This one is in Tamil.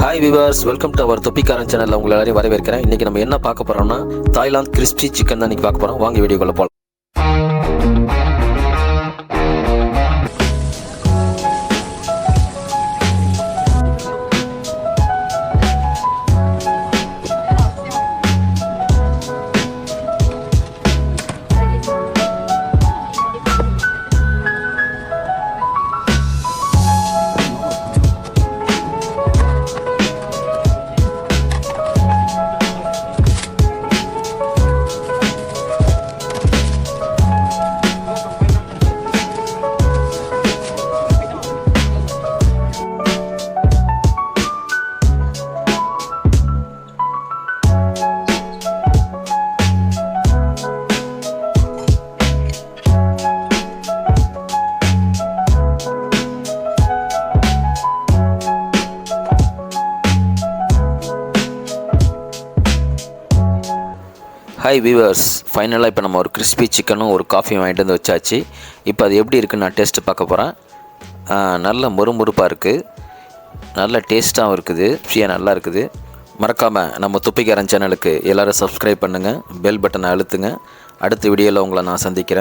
Hi viewers, welcome to our Thoppikaran சேனலில் உங்களை எல்லாரையும் வரவேற்கிறேன். இன்றைக்கி நம்ம என்ன பார்க்க போகிறோம்னா தாய்லாந்து கிறிஸ்பி சிக்கன் தான் இன்றைக்கி பார்க்க போகிறோம். வாங்க வீடியோக்குள்ளே போகலாம். ஹாய் வீவர்ஸ், ஃபைனலாக இப்போ நம்ம ஒரு கிறிஸ்பி சிக்கனும் ஒரு காஃபியும் வாங்கிட்டு வந்து வச்சாச்சு. இப்போ அது எப்படி இருக்குன்னு நான் டேஸ்ட்டு பார்க்க போகிறேன். நல்ல முறுமுறுப்பாக இருக்குது, நல்ல டேஸ்ட்டாகவும் இருக்குது, ஃப்ரீயாக நல்லா இருக்குது. மறக்காமல் நம்ம தொப்பிக்காரன் சேனலுக்கு எல்லோரும் சப்ஸ்கிரைப் பண்ணுங்கள், பெல் பட்டனை அழுத்துங்க. அடுத்த வீடியோவில் உங்களை நான் சந்திக்கிறேன்.